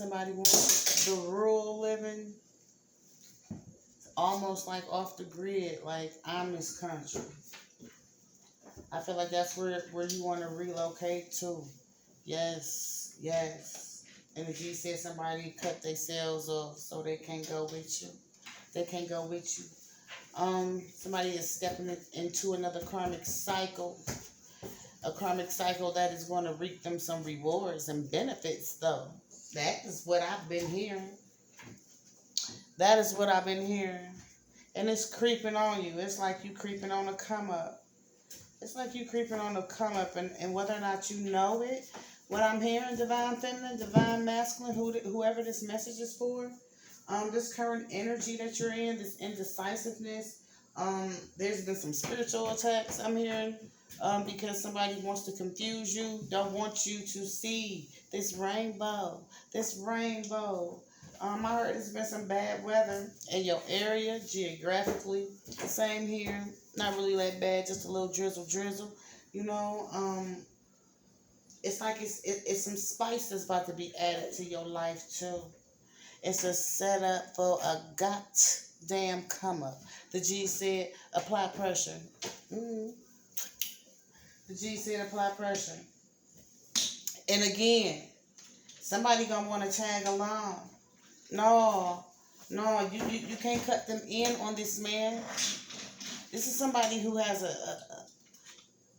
Somebody wants the rural living, almost like off the grid, like Amish country. I feel like that's where you want to relocate to. Yes, yes. And the G said somebody cut themselves off so they can't go with you. They can't go with you. Somebody is stepping into another karmic cycle. A karmic cycle that is going to reap them some rewards and benefits, though. That is what I've been hearing. That is what I've been hearing. And it's creeping on you. It's like you creeping on a come up. It's like you creeping on a come up. And whether or not you know it, what I'm hearing, divine feminine, divine masculine, whoever this message is for, this current energy that you're in, this indecisiveness, there's been some spiritual attacks I'm hearing, because somebody wants to confuse you, don't want you to see this rainbow. I heard there's been some bad weather in your area, geographically. Same here. Not really that bad, just a little drizzle. You know, it's like it's some spice that's about to be added to your life too. It's a setup for a goddamn come up. The G said apply pressure. The G said apply pressure. And again, somebody gonna want to tag along. No, you can't cut them in on this man. This is somebody who has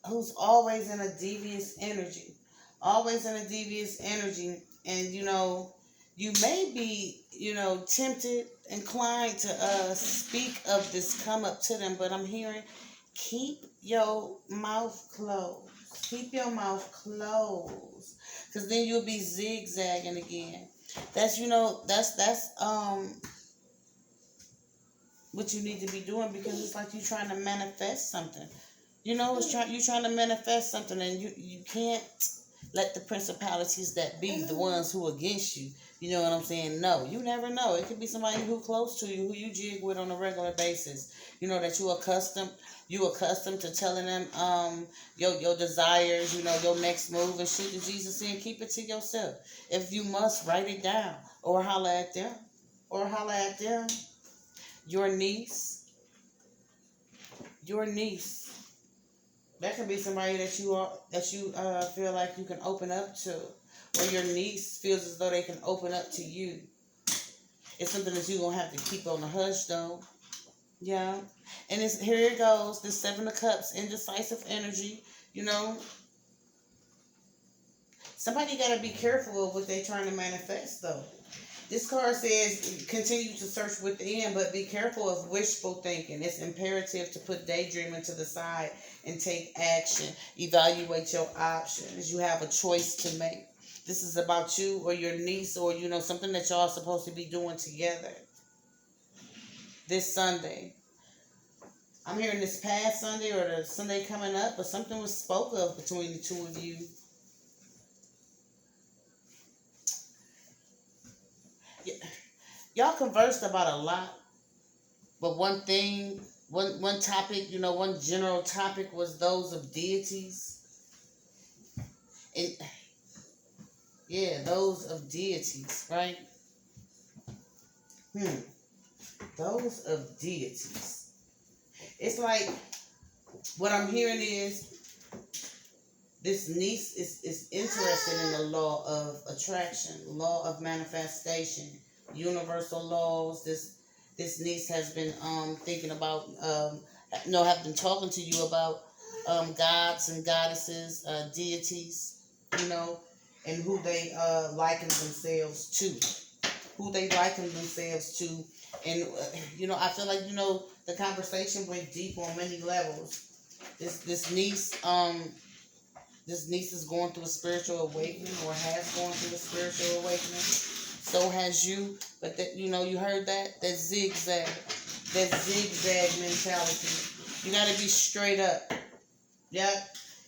who's always in a devious energy. Always in a devious energy. And, you know, you may be, you know, tempted, inclined to speak of this come up to them. But I'm hearing, keep your mouth closed. Keep your mouth closed. Because then you'll be zigzagging again. That's, you know, that's what you need to be doing, because it's like you're trying to manifest something. You know, you're trying to manifest something, and you can't let the principalities that be, the ones who against you, you know what I'm saying? No, you never know. It could be somebody who close to you, who you jig with on a regular basis. You know, that you accustomed to telling them your desires, you know, your next move and shit. That Jesus said, keep it to yourself. If you must, write it down or holler at them. Your niece. That could be somebody that you feel like you can open up to, or your niece feels as though they can open up to you. It's something that you're gonna have to keep on the hush, though. Yeah, and here it goes. The Seven of Cups, indecisive energy. You know, somebody gotta be careful of what they're trying to manifest, though. This card says continue to search within, but be careful of wishful thinking. It's imperative to put daydreaming to the side and take action. Evaluate your options. You have a choice to make. This is about you or your niece, or, you know, something that y'all are supposed to be doing together. This Sunday. I'm hearing this past Sunday or the Sunday coming up, but something was spoke of between the two of you. Yeah. Y'all conversed about a lot, but one topic, you know, one general topic was those of deities. And yeah, those of deities, right? Those of deities. It's like, what I'm hearing is, this niece is interested in the law of attraction, law of manifestation, universal laws. This niece has been thinking about, have been talking to you about gods and goddesses, deities, you know, and who they liken themselves to. And, you know, I feel like, you know, the conversation went deep on many levels. This niece is going through a spiritual awakening, or has gone through a spiritual awakening. So has you. But that, you know, you heard that zigzag mentality. You got to be straight up. Yeah.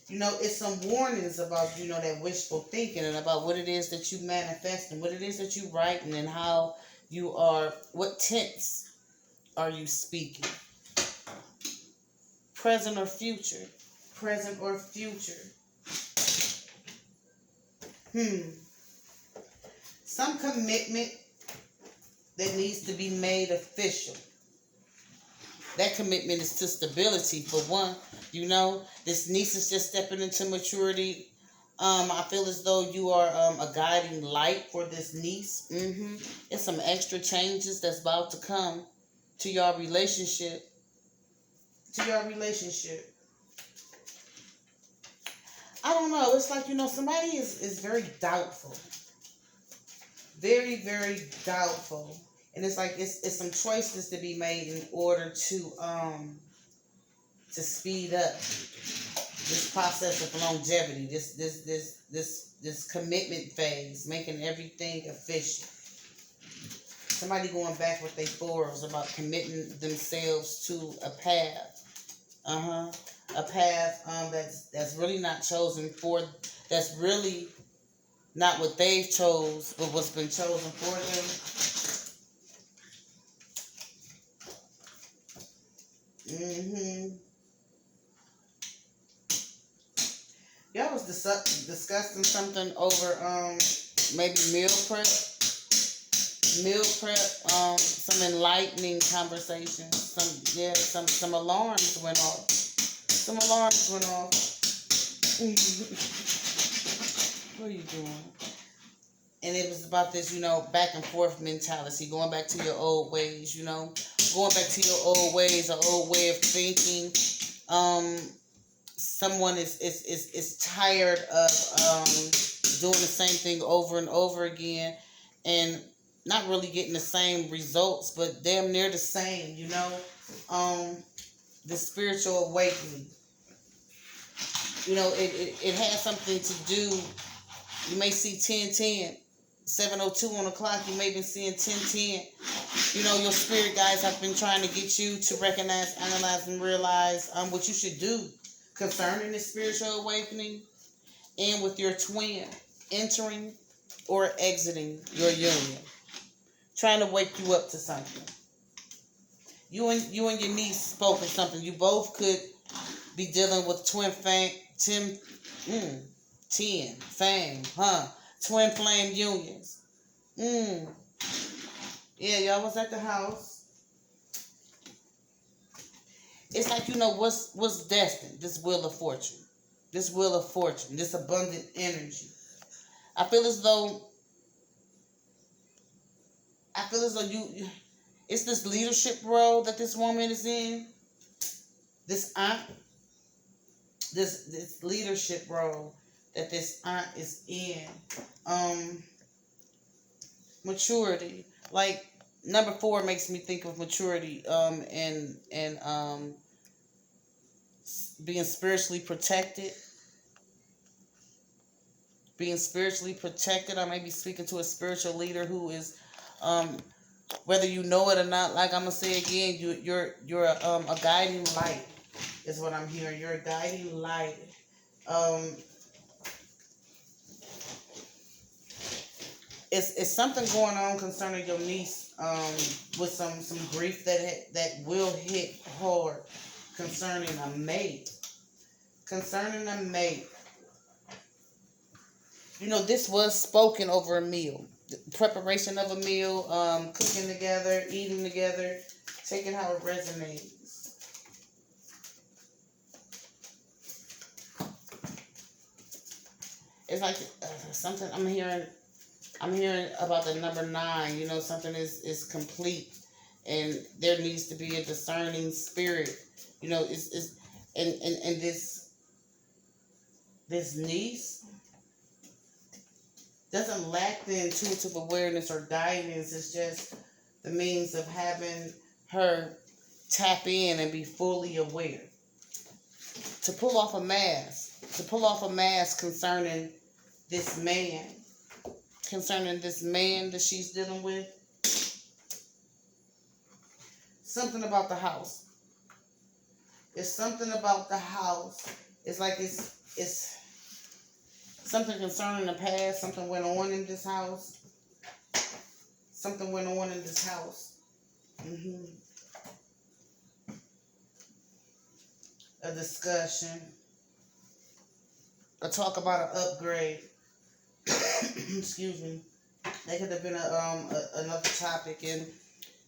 You know, it's some warnings about, you know, that wishful thinking, and about what it is that you manifest, and what it is that you writing, and how you are, what tense are you speaking? Present or future? some commitment that needs to be made official. That commitment is to stability, for one. You know, this niece is just stepping into maturity. I feel as though you are a guiding light for this niece. It's some extra changes that's about to come to your relationship. I don't know. It's like, somebody is very doubtful. Very, very doubtful. And it's like it's some choices to be made in order to speed up this process of longevity, this commitment phase, making everything official. Somebody going back with their forwards about committing themselves to a path. A path that's really not chosen for, that's really not what they've chose, but what's been chosen for them. Y'all was discussing something over maybe meal prep, some enlightening conversations. Some alarms went off. What are you doing? And it was about this, back and forth mentality, going back to your old ways, going back to your old ways, an old way of thinking. Someone is tired of doing the same thing over and over again, and not really getting the same results, but damn near the same, the spiritual awakening. It has something to do. You may see 10:10, 7:02 on the clock. You may be seeing 10:10. Your spirit guides have been trying to get you to recognize, analyze, and realize what you should do concerning the spiritual awakening, and with your twin entering or exiting your union, trying to wake you up to something. You and your niece spoke of something. You both could be dealing with twin flame unions. Yeah, y'all was at the house. It's like, what's destined, this wheel of fortune, this abundant energy. I feel as though you, it's this leadership role that this woman is in. This aunt, this leadership role that this aunt is in. Maturity. Like, number 4 makes me think of maturity, and being spiritually protected. I may be speaking to a spiritual leader who is, whether you know it or not, like I'm gonna say again, you're a guiding light, is what I'm hearing. You're a guiding light. It's something going on concerning your niece, with some grief that will hit hard concerning a mate. This was spoken over a meal. The preparation of a meal, cooking together, eating together, taking how it resonates. It's like something I'm hearing about the number 9. Something is complete, and there needs to be a discerning spirit. And this niece doesn't lack the intuitive awareness or guidance. It's just the means of having her tap in and be fully aware. To pull off a mask concerning this man that she's dealing with. Something about the house. It's something about the house. It's like it's something concerning the past. Something went on in this house. A discussion. A talk about an upgrade. Excuse me. That could have been another topic, and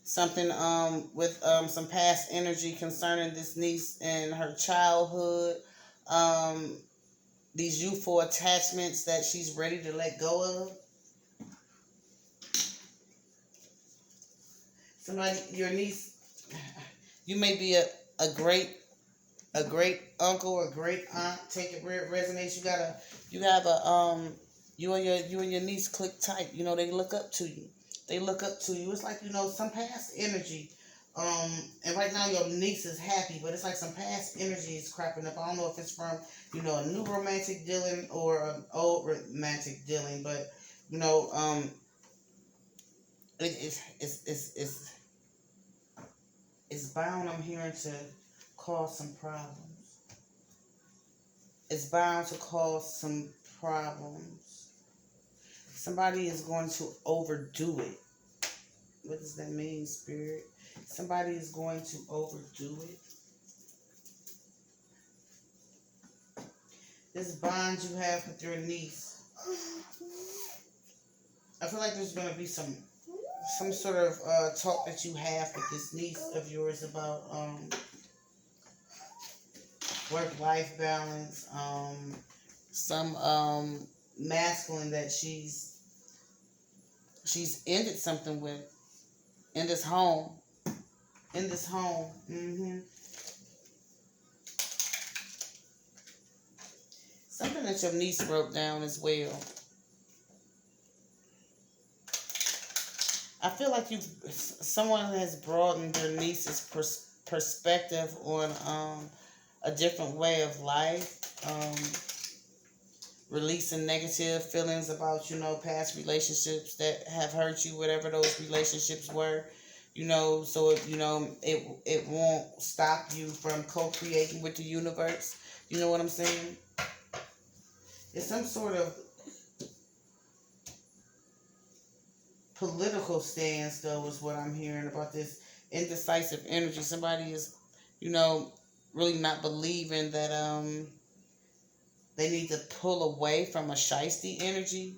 something with some past energy concerning this niece and her childhood. Um, these youthful attachments that she's ready to let go of. Somebody, your niece, you may be a great uncle or great aunt. Take it where it resonates. You have a you and your niece click tight. You know, they look up to you. They look up to you. It's like, some past energy. And right now your niece is happy, but it's like some past energy is cropping up. I don't know if it's from, a new romantic dealing or an old romantic dealing, but it's it's bound, I'm hearing, to cause some problems. It's bound to cause some problems. Somebody is going to overdo it. What does that mean, Spirit? Somebody is going to overdo it. This bond you have with your niece, I feel like there's going to be some sort of talk that you have with this niece of yours about work-life balance, some masculine that she's ended something with in this home. Something that your niece wrote down as well. I feel like someone has broadened your niece's perspective on a different way of life, releasing negative feelings about, past relationships that have hurt you, whatever those relationships were, so it won't stop you from co-creating with the universe. You know what I'm saying? It's some sort of political stance, though, is what I'm hearing about this indecisive energy. Somebody is, really not believing that they need to pull away from a shiesty energy.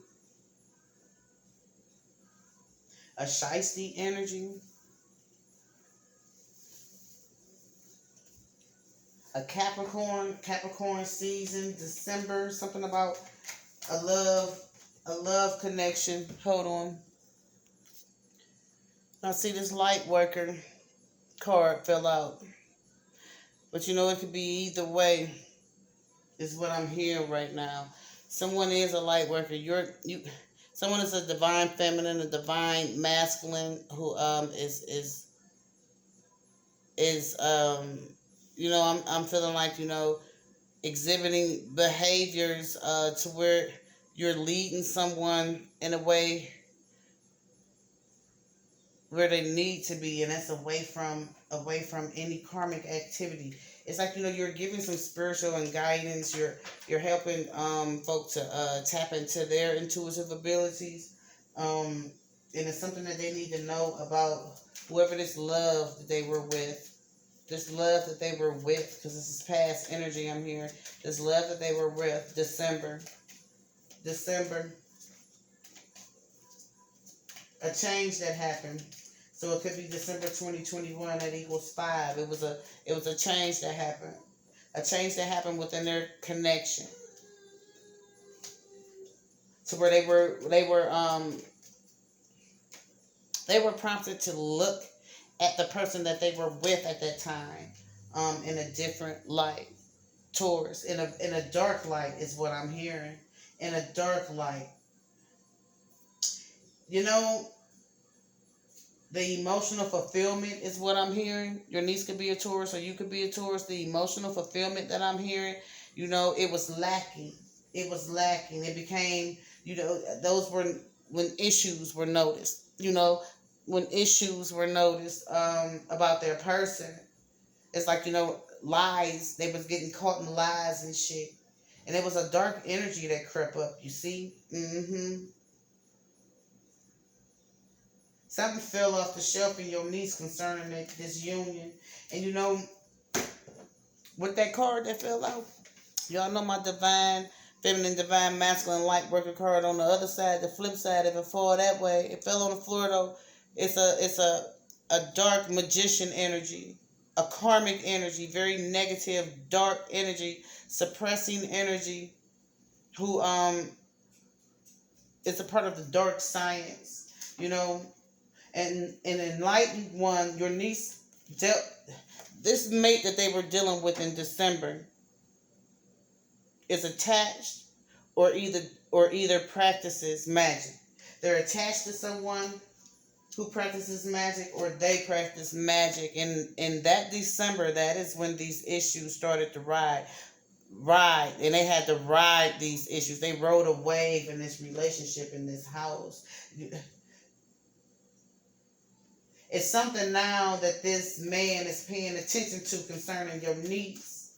A shiesty energy. A Capricorn season, December, something about a love connection. Hold on. Now see, this light worker card fell out. But it could be either way, is what I'm hearing right now. Someone is a light worker. Someone is a divine feminine, a divine masculine who I'm feeling like, exhibiting behaviors to where you're leading someone in a way where they need to be, and that's away from any karmic activity. It's like, you're giving some spiritual and guidance. You're helping folk to tap into their intuitive abilities, and it's something that they need to know about whoever this love that they were with. This love that they were with, because this is past energy I'm hearing. This love that they were with, December. A change that happened. So it could be December 2021, that equals 5. It was a change that happened. A change that happened within their connection. To where they were prompted to look at the person that they were with at that time in a different light. Taurus, in a dark light is what I'm hearing. In a dark light. The emotional fulfillment is what I'm hearing. Your niece could be a Taurus, or you could be a Taurus. The emotional fulfillment that I'm hearing, it was lacking. It became, those were when issues were noticed. When issues were noticed about their person. It's like, lies. They was getting caught in lies and shit. And it was a dark energy that crept up, you see? Something fell off the shelf in your niece concerning this union. And with that card that fell out, y'all know my divine Feminine, divine, masculine, light worker card on the other side. The flip side, if it fall that way, it fell on the floor though. It's a dark magician energy, a karmic energy, very negative, dark energy, suppressing energy. Who is a part of the dark science, and an enlightened one. Your niece dealt this mate that they were dealing with in December is attached or either practices magic. They're attached to someone who practices magic, or they practice magic. And in that December, that is when these issues started to ride, and they had to ride these issues. They rode a wave in this relationship, in this house. It's something now that this man is paying attention to concerning your niece.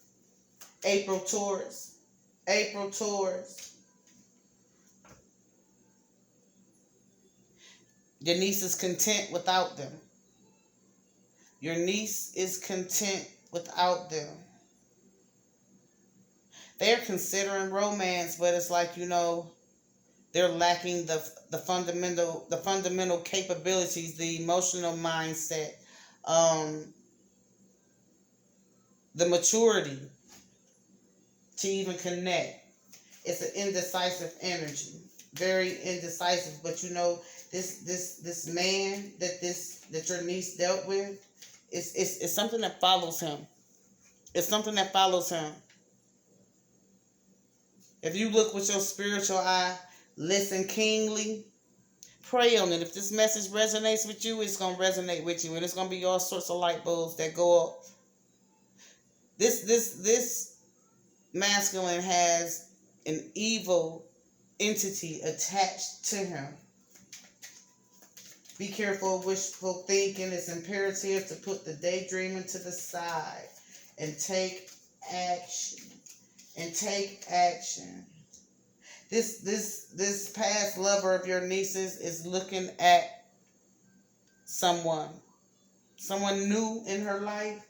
April Taurus. Your niece is content without them. Your niece is content without them. They're considering romance, but it's like, they're lacking the fundamental capabilities, the emotional mindset, the maturity to even connect. It's an indecisive energy, very indecisive. But this man that your niece dealt with, it's something that follows him. It's something that follows him. If you look with your spiritual eye, listen keenly, pray on it. If this message resonates with you, it's going to resonate with you. And it's going to be all sorts of light bulbs that go up. This masculine has an evil entity attached to him. Be careful of wishful thinking. It's imperative to put the daydreaming to the side and take action. This past lover of your niece's is looking at someone new in her life,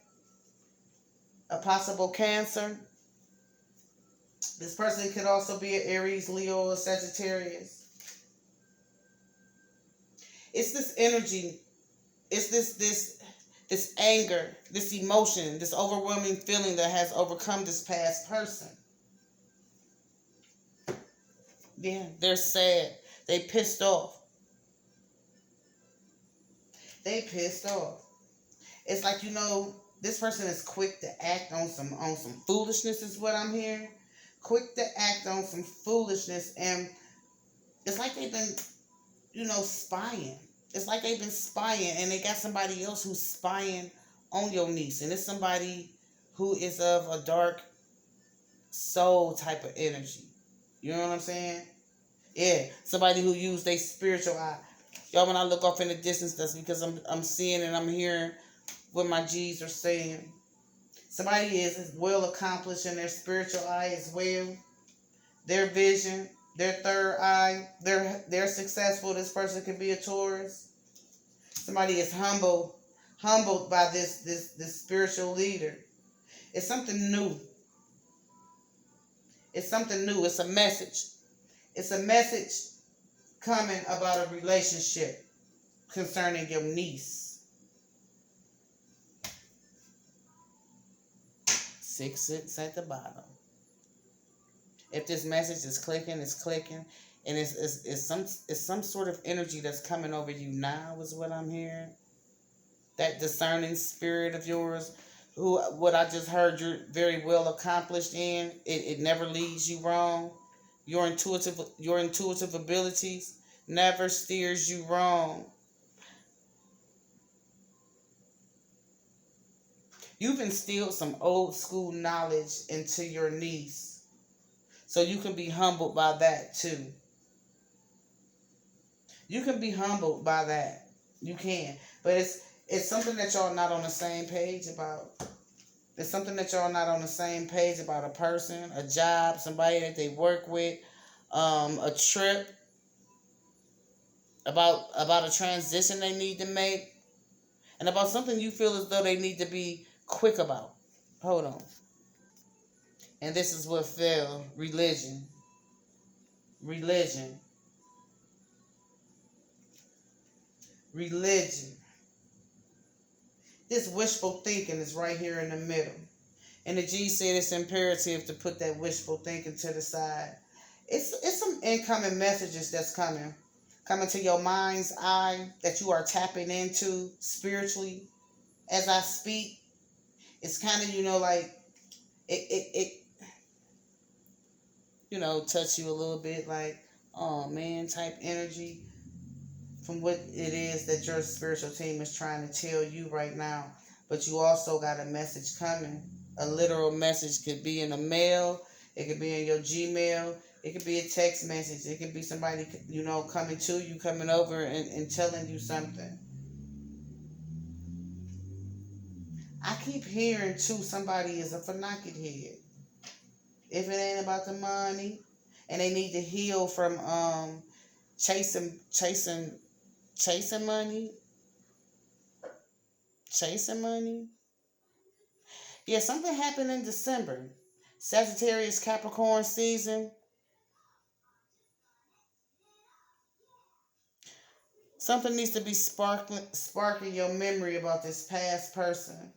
a possible Cancer. This person could also be an Aries, Leo, or Sagittarius. It's this energy, it's this anger, this emotion, this overwhelming feeling that has overcome this past person. Yeah, they're sad. They pissed off. It's like, this person is quick to act on some foolishness is what I'm hearing. Quick to act on some foolishness, and it's like they've been, spying. It's like they've been spying, and they got somebody else who's spying on your niece, and it's somebody who is of a dark soul type of energy. You know what I'm saying? Yeah, somebody who used their spiritual eye. Y'all, when I look off in the distance, that's because I'm seeing and I'm hearing what my G's are saying. Somebody is well accomplished in their spiritual eye as well. Their vision, their third eye, they're successful. This person could be a Taurus. Somebody is humbled by this spiritual leader. It's something new. It's a message. It's a message coming about a relationship concerning your niece. 6 at the bottom. If this message is clicking, it's clicking. And it's some sort of energy that's coming over you now is what I'm hearing. That discerning spirit of yours, what I just heard you're very well accomplished in, it never leads you wrong. Your intuitive abilities never steers you wrong. You've instilled some old school knowledge into your niece, so you can be humbled by that too. You can be humbled by that. You can. But it's something that y'all not on the same page about. It's something that y'all not on the same page about. A person, a job, somebody that they work with, a trip, about a transition they need to make, and about something you feel as though they need to be quick about. Hold on. And this is what fell, religion. religion. Religion. This wishful thinking is right here in the middle. And the G said it's imperative to put that wishful thinking to the side. It's some incoming messages that's coming to your mind's eye that you are tapping into spiritually as I speak. It's kind of, like it touch you a little bit, like, oh man, type energy from what it is that your spiritual team is trying to tell you right now. But you also got a message coming. A literal message could be in the mail. It could be in your Gmail. It could be a text message. It could be somebody, coming to you, coming over and telling you something. I keep hearing, too, somebody is a fanatic head. If it ain't about the money, and they need to heal from chasing money. Chasing money. Yeah, something happened in December. Sagittarius Capricorn season. Something needs to be sparking your memory about this past person.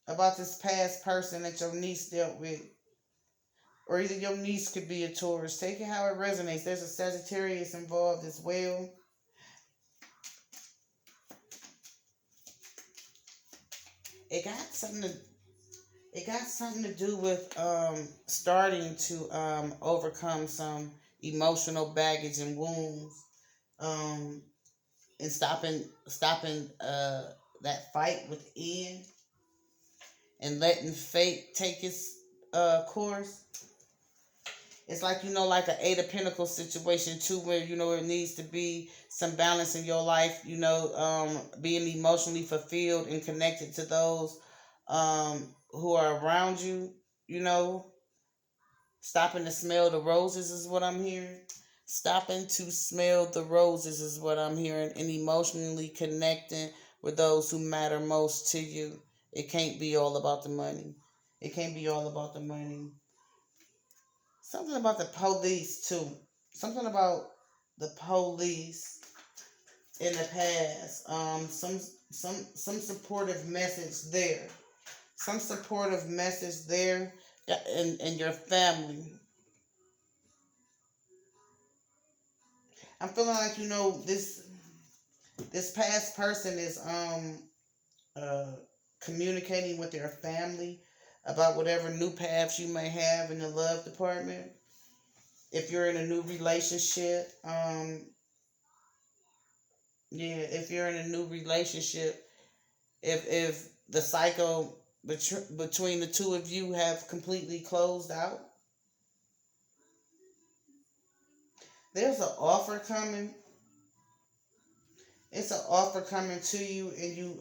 About this past person that your niece dealt with. Or either your niece could be a Taurus. Take it how it resonates. There's a Sagittarius involved as well. It got something to do with starting to overcome some emotional baggage and wounds, and stopping that fight within and letting fate take its course. It's like, like an Eight of Pentacles situation too, where, it needs to be some balance in your life, being emotionally fulfilled and connected to those who are around you, stopping to smell the roses is what I'm hearing. Stopping to smell the roses is what I'm hearing, and emotionally connecting with those who matter most to you. It can't be all about the money. It can't be all about the money. Something about the police too. Something about the police in the past. Some supportive message there. Some supportive message there in your family. I'm feeling like, this past person is communicating with their family about whatever new paths you may have in the love department. If you're in a new relationship, if you're in a new relationship, if the cycle between the two of you have completely closed out, there's an offer coming. It's an offer coming to you, and you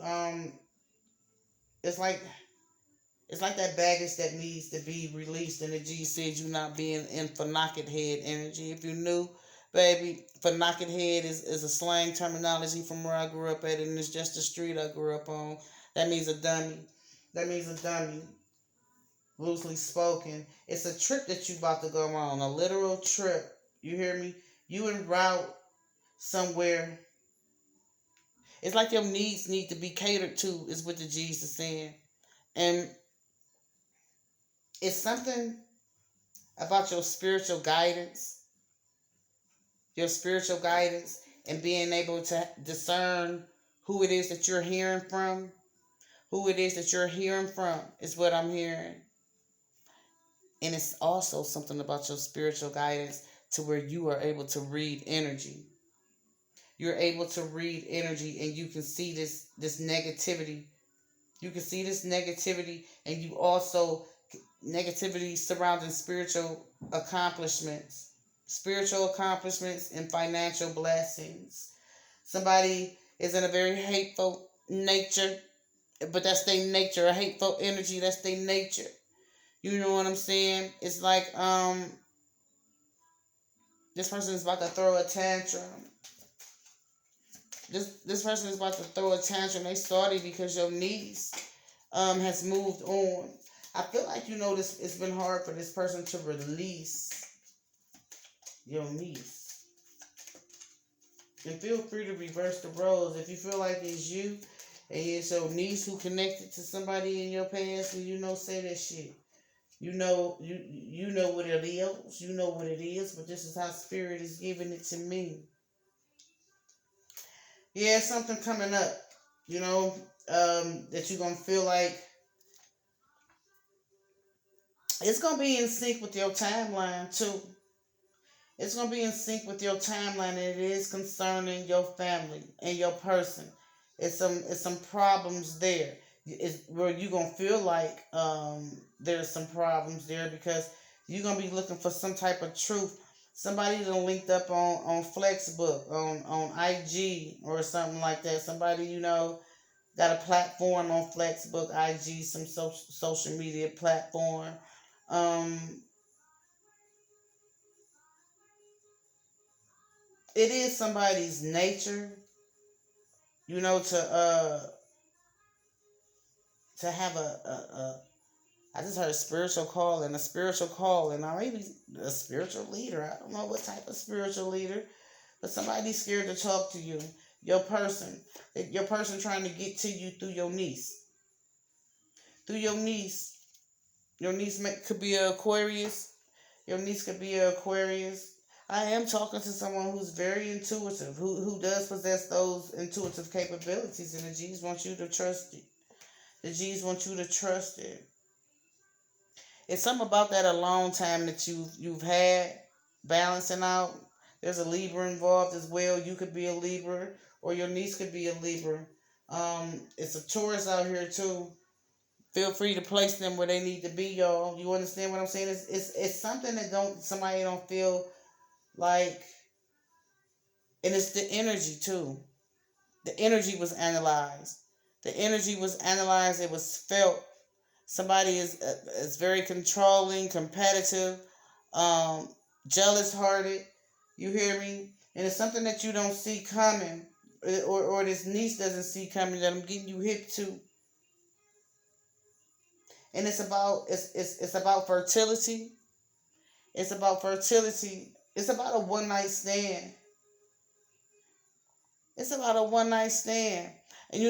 it's like that baggage that needs to be released. And the G said you not being in fanatic head energy. If you knew, baby, fanatic head is a slang terminology from where I grew up at, and it's just the street I grew up on. That means a dummy. That means a dummy. Loosely spoken. It's a trip that you about to go on. A literal trip. You hear me? You en route somewhere. It's like your needs need to be catered to, is what the G's are saying. And it's something about your spiritual guidance. Your spiritual guidance and being able to discern who it is that you're hearing from. Who it is that you're hearing from is what I'm hearing. And it's also something about your spiritual guidance to where you are able to read energy. You're able to read energy, and you can see this negativity. You can see this negativity, and you also negativity surrounding spiritual accomplishments and financial blessings. Somebody is in a very hateful nature, but that's their nature. A hateful energy, that's their nature. You know what I'm saying? It's like this person is about to throw a tantrum. This person is about to throw a tantrum. They started because your niece has moved on. I feel like, this it's been hard for this person to release. your niece. And feel free to reverse the roles. If you feel like it's you and it's your niece who connected to somebody in your past, and say that shit. You know what it is. You know what it is, but this is how Spirit is giving it to me. Yeah, something coming up, that you're going to feel like it's going to be in sync with your timeline, too. It's going to be in sync with your timeline, and it is concerning your family and your person. It's some problems there. It's where you're going to feel like there's some problems there because you're going to be looking for some type of truth. Somebody done linked up on Flexbook, on IG or something like that. Somebody, got a platform on Flexbook, IG, some social media platform. It is somebody's nature, to have a I just heard a spiritual call and or maybe a spiritual leader. I don't know what type of spiritual leader, but somebody's scared to talk to you. Your person trying to get to you through your niece. Through your niece. Your niece could be an Aquarius. Your niece could be an Aquarius. I am talking to someone who's very intuitive, who does possess those intuitive capabilities, and the G's want you to trust it. The G's want you to trust it. It's something about that alone time that you've had balancing out. There's a Libra involved as well. You could be a Libra, or your niece could be a Libra. It's a Taurus out here too. Feel free to place them where they need to be, y'all. You understand what I'm saying? It's something that somebody don't feel like, and it's the energy too. The energy was analyzed. It was felt. Somebody is very controlling, competitive, jealous-hearted. You hear me? And it's something that you don't see coming, or this niece doesn't see coming, that I'm getting you hip to. And it's about fertility. It's about fertility. It's about a one night stand. It's about a one night stand. And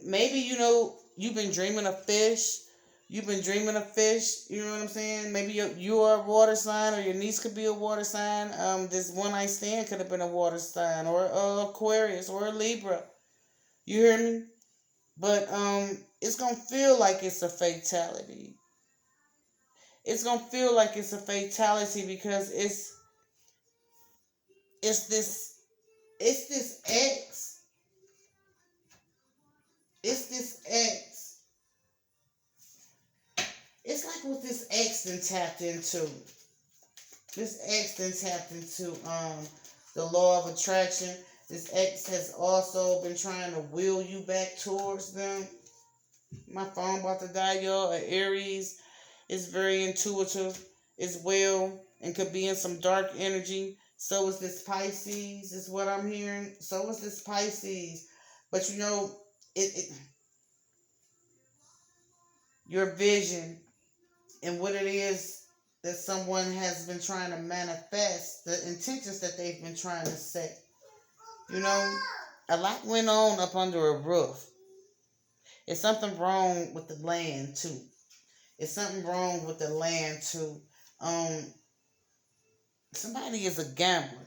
maybe you've been dreaming of fish. You know what I'm saying? Maybe you are a water sign, or your niece could be a water sign. This one night stand could have been a water sign, or Aquarius, or a Libra. You hear me? But it's gonna feel like it's a fatality. It's gonna feel like it's a fatality because it's this X. It's this X. It's like what this X then tapped into. This X then tapped into the law of attraction. This X has also been trying to will you back towards them. My phone about to die, y'all. An Aries is very intuitive as well and could be in some dark energy. So is this Pisces, is what I'm hearing. So is this Pisces. But your vision and what it is that someone has been trying to manifest, the intentions that they've been trying to set. A lot went on up under a roof. It's something wrong with the land too. Somebody is a gambler.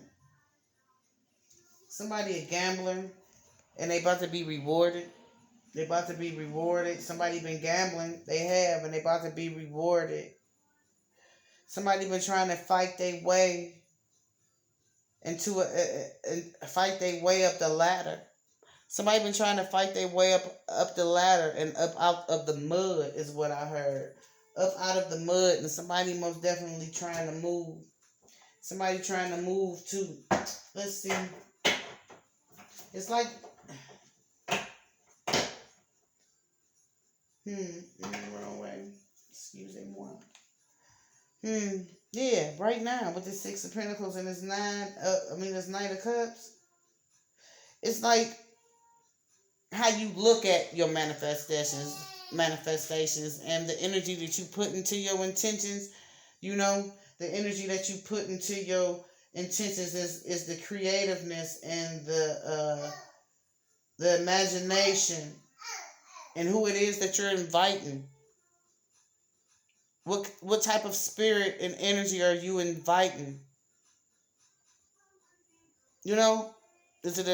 And they about to be rewarded. Somebody been gambling. They have, and they about to be rewarded. Somebody been trying to fight their way fight their way up the ladder. Somebody been trying to fight their way up the ladder and up out of the mud is what I heard. Up out of the mud, and somebody most definitely trying to move. Somebody trying to move too. Let's see. It's like wrong way. Excuse me. Yeah, right now with the Six of Pentacles and this this Knight of Cups. It's like how you look at your manifestations and the energy that you put into your intentions. the energy that you put into your intentions is the creativeness and the imagination and who it is that you're inviting. What type of spirit and energy are you inviting? You know, is it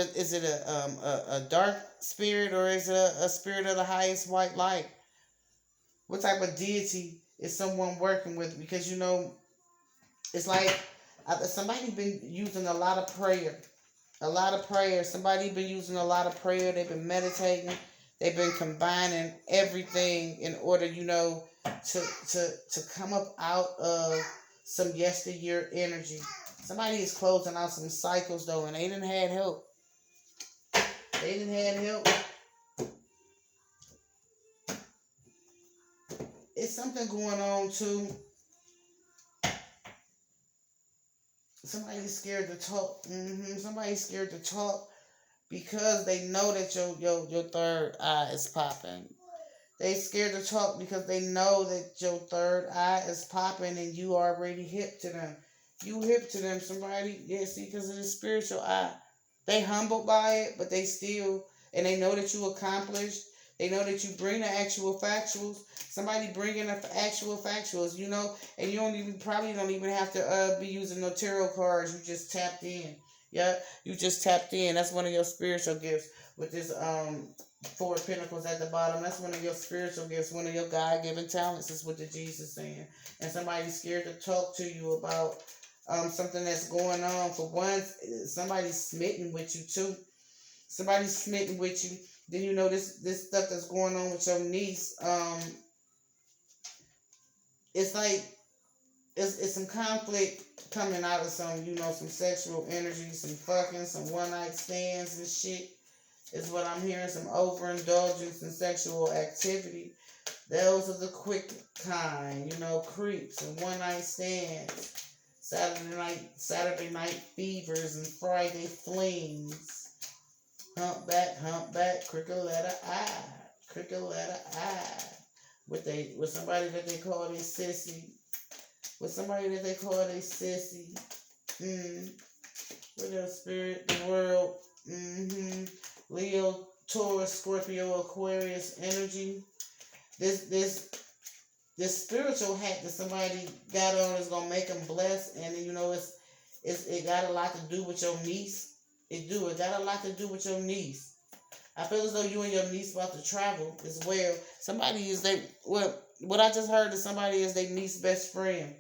a dark spirit, or is it a spirit of the highest white light? What type of deity is someone working with? Because it's like somebody been using a lot of prayer, a lot of prayer. Somebody been using a lot of prayer. They've been meditating. They've been combining everything in order, to come up out of some yesteryear energy. Somebody is closing out some cycles though, and they didn't have help. They didn't have help. It's something going on too. Somebody's scared to talk. Somebody's scared to talk because they know that your third eye is popping. They scared to talk because they know that your third eye is popping and you already hip to them. You hip to them, somebody. Yeah, see, because of the spiritual eye. They humbled by it, but they still, and they know that you accomplished. They know that you bring the actual factuals. Somebody bringing the actual factuals, and you probably don't even have to be using no tarot cards. You just tapped in. Yeah, you just tapped in. That's one of your spiritual gifts with this Four of Pentacles at the bottom. That's one of your spiritual gifts, one of your God-given talents is what the Jesus saying. And somebody's scared to talk to you about something that's going on. For one, somebody's smitten with you too. Somebody's smitten with you. Then this stuff that's going on with your niece. It's like it's some conflict coming out of some sexual energy, some fucking, some one night stands and shit. Is what I'm hearing. Some overindulgence in sexual activity. Those are the quick kind, creeps and one night stands, Saturday night fevers and Friday flings. Humpback, crooked letter I. With somebody that they call a sissy. With their spirit, the world. Leo, Taurus, Scorpio, Aquarius energy. This spiritual hat that somebody got on is gonna make them blessed, and it got a lot to do with your niece. It got a lot to do with your niece. I feel as though you and your niece about to travel as well. Somebody is what I just heard is somebody is their niece's best friend.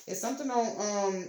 It's something on